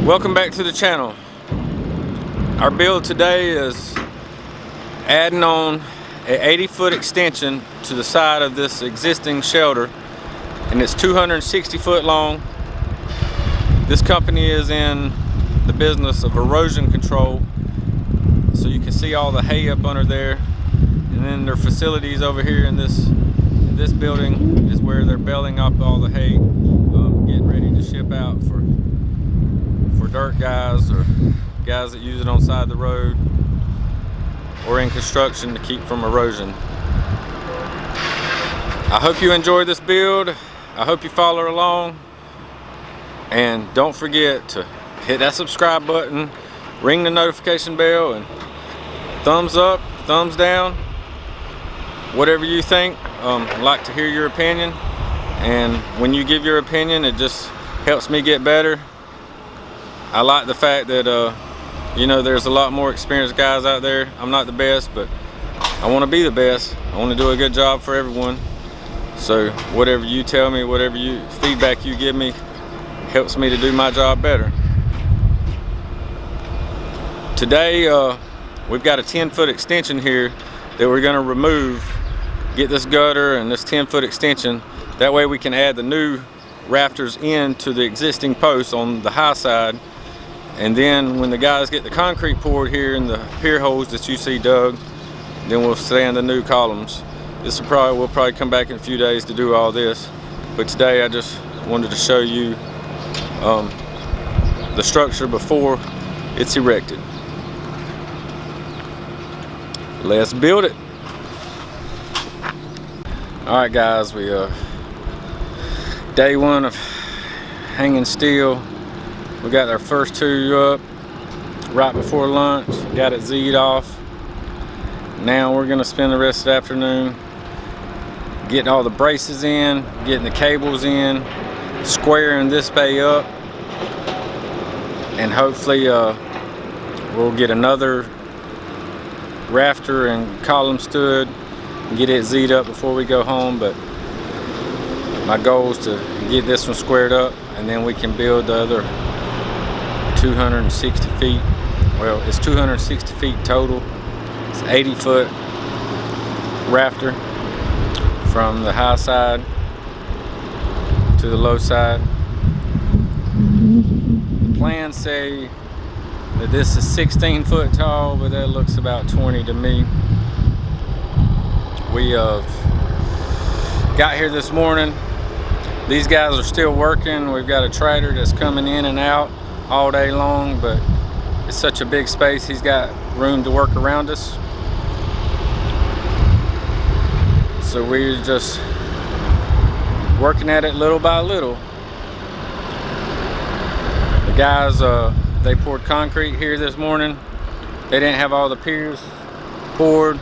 Welcome back to the channel. Our build today is adding on an 80-foot extension to the side of this existing shelter, and it's 260 foot long. This company is in the business of erosion control, so you can see all the hay up under there, and then their facilities over here in this building is where they're baling up all the hay, getting ready to ship out for dirt guys or guys that use it on the side of the road or in construction to keep from erosion. I hope you enjoy this build. I hope you follow along, and don't forget to hit that subscribe button, ring the notification bell, and thumbs up, thumbs down, whatever you think. I'd like to hear your opinion, and when you give your opinion, it just helps me get better. I like the fact that you know, there's a lot more experienced guys out there. I'm not the best, but I want to be the best. I want to do a good job for everyone. So whatever you tell me, whatever feedback you give me, helps me to do my job better. Today we've got a 10-foot extension here that we're going to remove, get this gutter and this 10-foot extension. That way we can add the new rafters into the existing posts on the high side. And then when the guys get the concrete poured here in the pier holes that you see dug, then we'll stand the new columns. We'll probably come back in a few days to do all this. But today I just wanted to show you the structure before it's erected. Let's build it. All right, guys, day one of hanging steel. We got our first two up right before lunch, got it Z'd off. Now we're gonna spend the rest of the afternoon getting all the braces in, getting the cables in, squaring this bay up, and hopefully we'll get another rafter and column stood and get it Z'd up before we go home. But my goal is to get this one squared up, and then we can build the other 260 feet. Well, it's 260 feet total. It's 80-foot rafter from the high side to the low side. The plans say that this is 16 foot tall, but that looks about 20 to me. We got here this morning. These guys are still working. We've got a tractor that's coming in and out all day long, but it's such a big space, he's got room to work around us. So we're just working at it little by little. The guys, they poured concrete here this morning. They didn't have all the piers poured.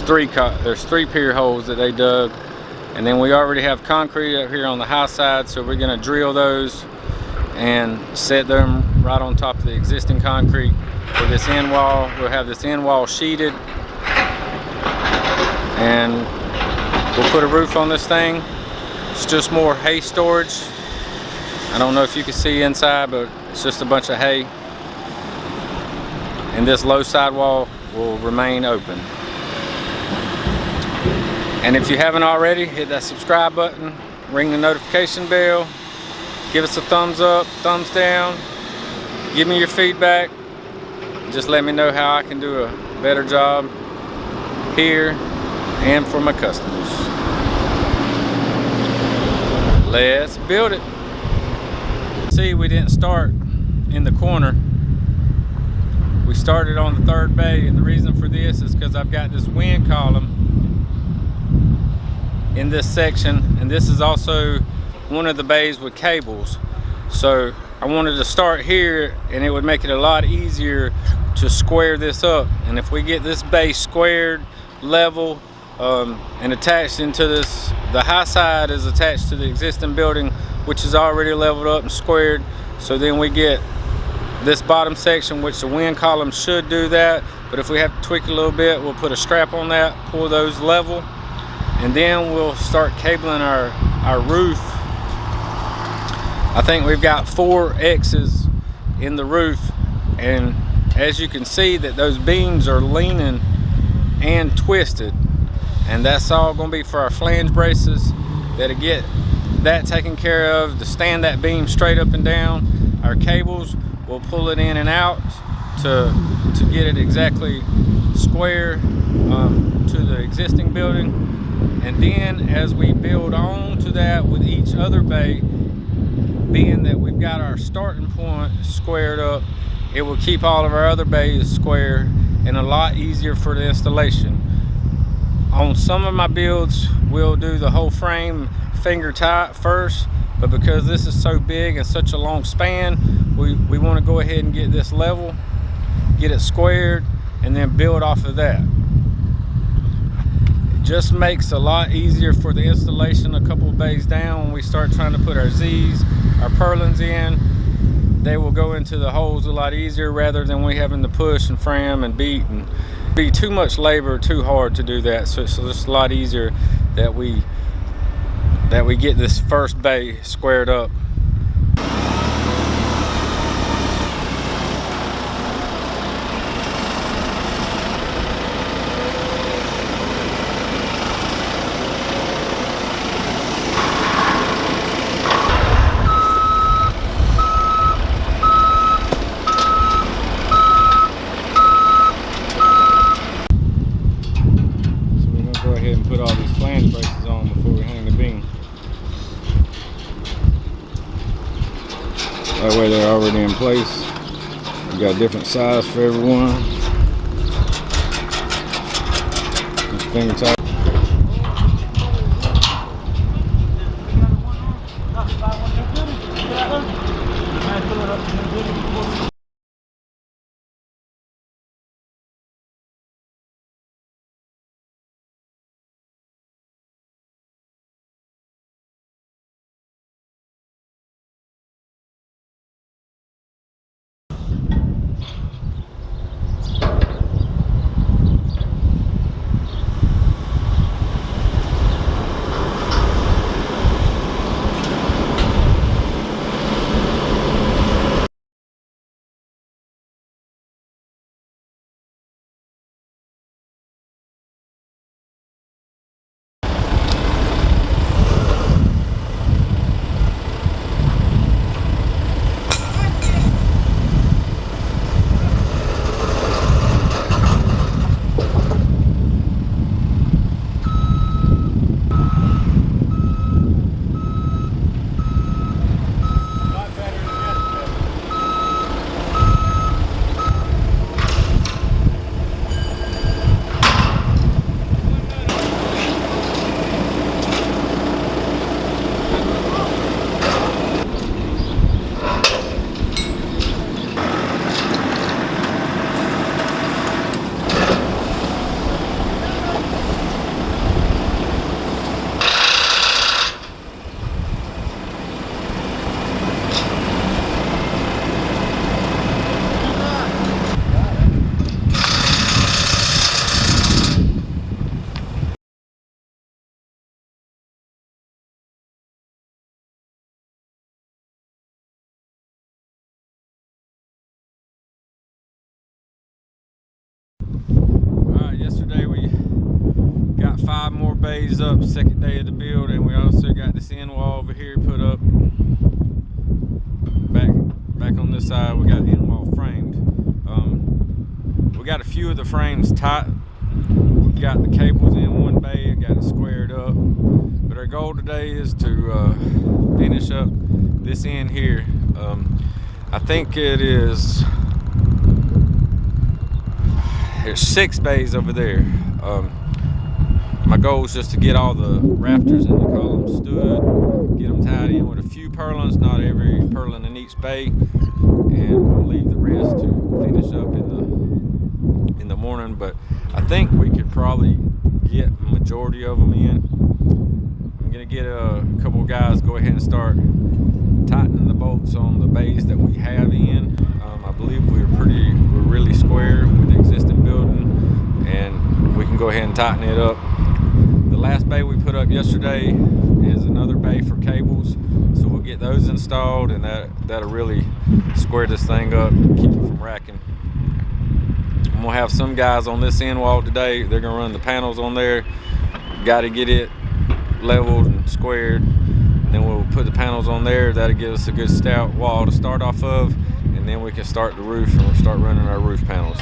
There's three pier holes that they dug, and then we already have concrete up here on the high side, so we're going to drill those and set them right on top of the existing concrete for this end wall. We'll have this end wall sheeted, and we'll put a roof on this thing. It's just more hay storage. I don't know if you can see inside, but it's just a bunch of hay, and this low sidewall will remain open. And if you haven't already, hit that subscribe button, ring the notification bell, give us a thumbs up, thumbs down, give me your feedback. Just let me know how I can do a better job here and for my customers. Let's build it. See, we didn't start in the corner. We started on the third bay, and the reason for this is because I've got this wind column in this section, and this is also one of the bays with cables. So I wanted to start here, and it would make it a lot easier to square this up. And if we get this bay squared, level, and attached into this, the high side is attached to the existing building, which is already leveled up and squared. So then we get this bottom section, which the wind column should do that, but if we have to tweak a little bit, we'll put a strap on that, pull those level, and then we'll start cabling our roof. I think we've got 4 X's in the roof, and as you can see that those beams are leaning and twisted, and that's all going to be for our flange braces that'll get that taken care of to stand that beam straight up and down. Our cables, we'll pull it in and out to get it exactly square to the existing building. And then as we build on to that with each other bay, being that we've got our starting point squared up, it will keep all of our other bays square and a lot easier for the installation. On some of my builds, we'll do the whole frame finger tight first, but because this is so big and such a long span, we want to go ahead and get this level, get it squared, and then build off of that. It just makes a lot easier for the installation a couple of bays down. When we start trying to put our Z's, our purlins in, they will go into the holes a lot easier rather than we having to push and frame and beat and be too much labor, too hard to do that. So it's just a lot easier that we get this first bay squared up. Put all these flange braces on before we hang the beam. That way they're already in place. We got a different size for everyone. Just finger tight. Yesterday we got 5 more bays up, second day of the build, and we also got this end wall over here put up. Back on this side we got end wall framed. We got a few of the frames tight. We've got the cables in one bay, got it squared up. But our goal today is to finish up this end here. I think there's 6 bays over there. My goal is just to get all the rafters and the columns stood, get them tied in with a few purlins, not every purlin in each bay, and we'll leave the rest to finish up in the morning. But I think we could probably get a majority of them in. I'm gonna get a couple of guys go ahead and start tightening the bolts on the bays that we have in. I believe we're really square with the existing building, and we can go ahead and tighten it up. The last bay we put up yesterday is another bay for cables, so we'll get those installed, and that'll really square this thing up and keep it from racking. I'm gonna have some guys on this end wall today. They're gonna run the panels on there. Got to get it leveled and squared. Then we'll put the panels on there. That'll give us a good stout wall to start off of, and then we can start the roof and we'll start running our roof panels.